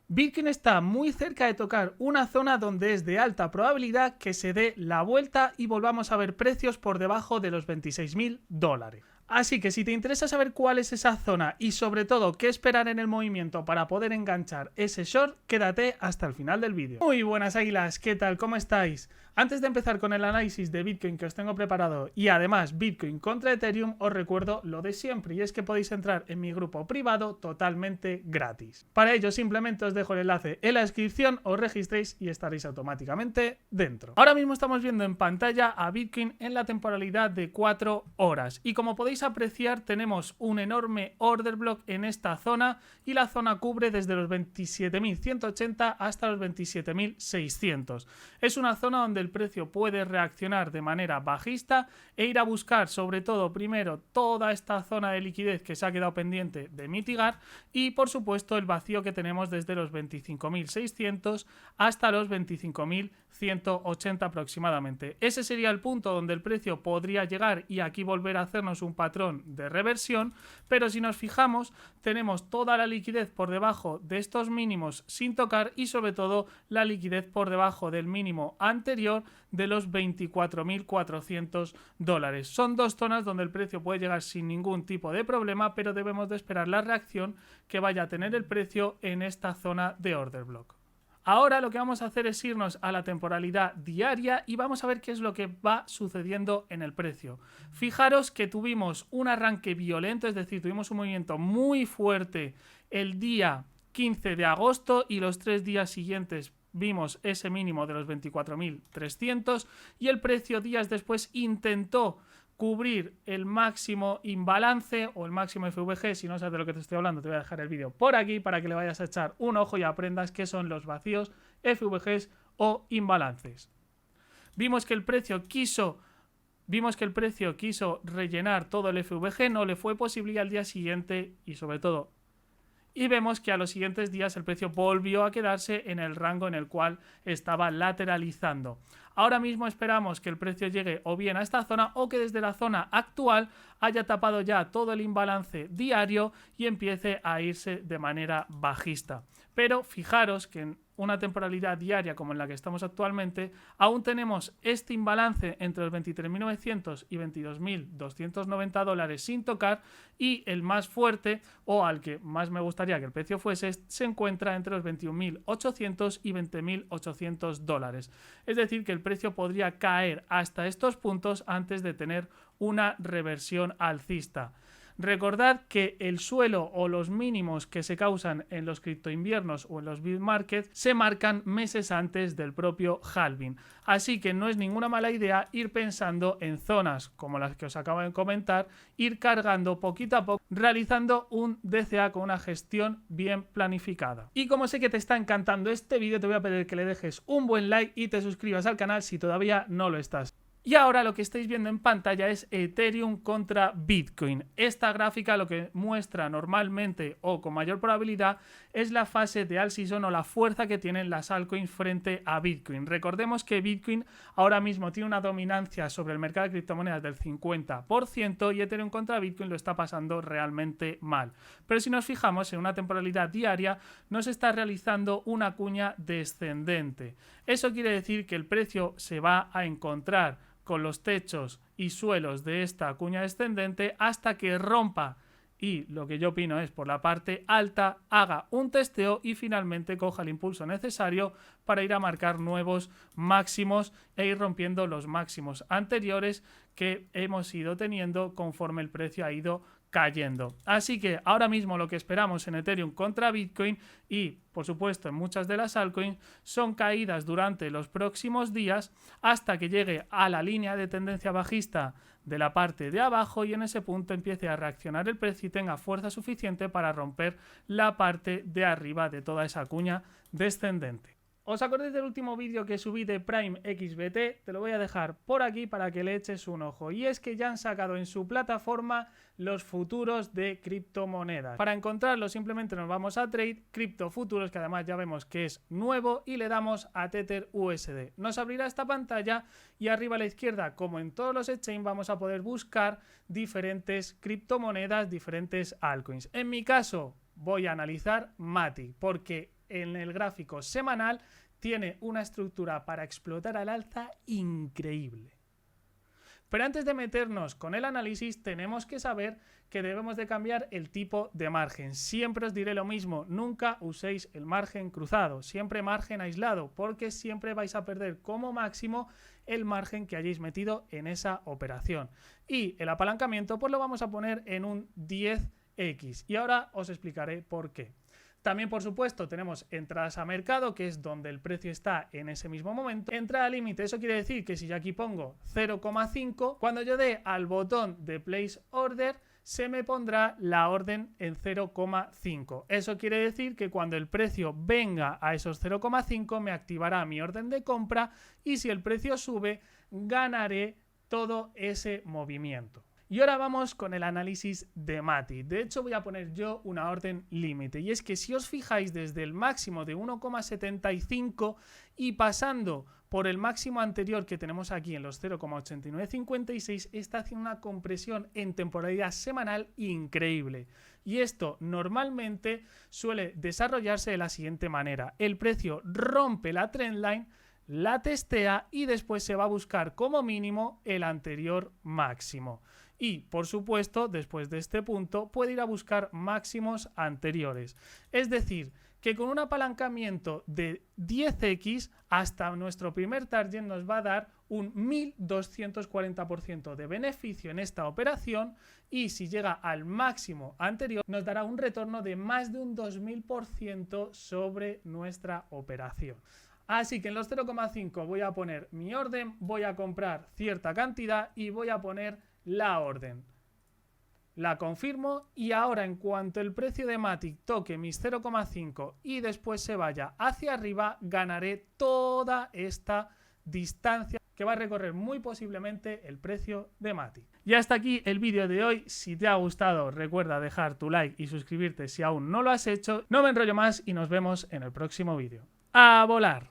Bitcoin está muy cerca de tocar una zona donde es de alta probabilidad que se dé la vuelta y volvamos a ver precios por debajo de los $26.000. Así que si te interesa saber cuál es esa zona y sobre todo qué esperar en el movimiento para poder enganchar ese short, quédate hasta el final del vídeo. Muy buenas águilas, ¿qué tal? ¿Cómo estáis? Antes de empezar con el análisis de Bitcoin que os tengo preparado y además Bitcoin contra Ethereum, os recuerdo lo de siempre y es que podéis entrar en mi grupo privado totalmente gratis. Para ello simplemente os dejo el enlace en la descripción, os registréis y estaréis automáticamente dentro. Ahora mismo estamos viendo en pantalla a Bitcoin en la temporalidad de 4 horas y como podéis apreciar tenemos un enorme order block en esta zona y la zona cubre desde los 27.180 hasta los 27.600. Es una zona donde el precio puede reaccionar de manera bajista e ir a buscar sobre todo primero toda esta zona de liquidez que se ha quedado pendiente de mitigar y por supuesto el vacío que tenemos desde los 25.600 hasta los 25.180 aproximadamente. Ese sería el punto donde el precio podría llegar y aquí volver a hacernos un patrón de reversión, pero si nos fijamos tenemos toda la liquidez por debajo de estos mínimos sin tocar y sobre todo la liquidez por debajo del mínimo anterior de los $24.400. Son dos zonas donde el precio puede llegar sin ningún tipo de problema, pero debemos de esperar la reacción que vaya a tener el precio en esta zona de order block. Ahora lo que vamos a hacer es irnos a la temporalidad diaria y vamos a ver qué es lo que va sucediendo en el precio. Fijaros que tuvimos un arranque violento, es decir, tuvimos un movimiento muy fuerte el día 15 de agosto y los 3 días siguientes vimos ese mínimo de los 24.300 y el precio días después intentó cubrir el máximo imbalance o el máximo FVG. Si no sabes de lo que te estoy hablando, te voy a dejar el vídeo por aquí para que le vayas a echar un ojo y aprendas qué son los vacíos, FVGs o imbalances. Vimos que el precio quiso rellenar todo el FVG, no le fue posible y al día siguiente y sobre todo y vemos que a los siguientes días el precio volvió a quedarse en el rango en el cual estaba lateralizando. Ahora mismo esperamos que el precio llegue o bien a esta zona o que desde la zona actual haya tapado ya todo el imbalance diario y empiece a irse de manera bajista. Pero fijaros que en una temporalidad diaria como en la que estamos actualmente, aún tenemos este imbalance entre los 23.900 y 22.290 dólares sin tocar y el más fuerte o al que más me gustaría que el precio fuese se encuentra entre los 21.800 y 20.800 dólares. Es decir, que el precio podría caer hasta estos puntos antes de tener una reversión alcista. Recordad que el suelo o los mínimos que se causan en los criptoinviernos o en los bear markets se marcan meses antes del propio halving. Así que no es ninguna mala idea ir pensando en zonas como las que os acabo de comentar, ir cargando poquito a poco, realizando un DCA con una gestión bien planificada. Y como sé que te está encantando este vídeo, te voy a pedir que le dejes un buen like y te suscribas al canal si todavía no lo estás. Y ahora lo que estáis viendo en pantalla es Ethereum contra Bitcoin. Esta gráfica lo que muestra normalmente o con mayor probabilidad es la fase de all season o la fuerza que tienen las altcoins frente a Bitcoin. Recordemos que Bitcoin ahora mismo tiene una dominancia sobre el mercado de criptomonedas del 50% y Ethereum contra Bitcoin lo está pasando realmente mal. Pero si nos fijamos en una temporalidad diaria nos está realizando una cuña descendente. Eso quiere decir que el precio se va a encontrar con los techos y suelos de esta cuña descendente hasta que rompa y lo que yo opino es por la parte alta haga un testeo y finalmente coja el impulso necesario para ir a marcar nuevos máximos e ir rompiendo los máximos anteriores que hemos ido teniendo conforme el precio ha ido cayendo. Así que ahora mismo lo que esperamos en Ethereum contra Bitcoin y por supuesto en muchas de las altcoins son caídas durante los próximos días hasta que llegue a la línea de tendencia bajista de la parte de abajo y en ese punto empiece a reaccionar el precio y tenga fuerza suficiente para romper la parte de arriba de toda esa cuña descendente. ¿Os acordáis del último vídeo que subí de Prime XBT? Te lo voy a dejar por aquí para que le eches un ojo. Y es que ya han sacado en su plataforma los futuros de criptomonedas. Para encontrarlos simplemente nos vamos a Trade, Cripto Futuros, que además ya vemos que es nuevo, y le damos a Tether USD. Nos abrirá esta pantalla y arriba a la izquierda, como en todos los exchange, vamos a poder buscar diferentes criptomonedas, diferentes altcoins. En mi caso voy a analizar Matic, porque en el gráfico semanal tiene una estructura para explotar al alza increíble. Pero antes de meternos con el análisis, tenemos que saber que debemos de cambiar el tipo de margen. Siempre os diré lo mismo, nunca uséis el margen cruzado, siempre margen aislado, porque siempre vais a perder como máximo el margen que hayáis metido en esa operación. Y el apalancamiento pues lo vamos a poner en un 10x y ahora os explicaré por qué. También, por supuesto, tenemos entradas a mercado, que es donde el precio está en ese mismo momento. Entrada a límite, eso quiere decir que si yo aquí pongo 0,5, cuando yo dé al botón de Place Order, se me pondrá la orden en 0,5. Eso quiere decir que cuando el precio venga a esos 0,5, me activará mi orden de compra y si el precio sube, ganaré todo ese movimiento. Y ahora vamos con el análisis de Matic. De hecho voy a poner yo una orden límite y es que si os fijáis desde el máximo de 1,75 y pasando por el máximo anterior que tenemos aquí en los 0,8956 está haciendo una compresión en temporalidad semanal increíble. Y esto normalmente suele desarrollarse de la siguiente manera. El precio rompe la trendline, la testea y después se va a buscar como mínimo el anterior máximo. Y, por supuesto, después de este punto, puede ir a buscar máximos anteriores. Es decir, que con un apalancamiento de 10x hasta nuestro primer target nos va a dar un 1240% de beneficio en esta operación y si llega al máximo anterior nos dará un retorno de más de un 2000% sobre nuestra operación. Así que en los 0,5 voy a poner mi orden, voy a comprar cierta cantidad y voy a poner la orden. La confirmo y ahora en cuanto el precio de Matic toque mis 0,5 y después se vaya hacia arriba, ganaré toda esta distancia que va a recorrer muy posiblemente el precio de Matic. Y hasta aquí el vídeo de hoy. Si te ha gustado, recuerda dejar tu like y suscribirte si aún no lo has hecho. No me enrollo más y nos vemos en el próximo vídeo. ¡A volar!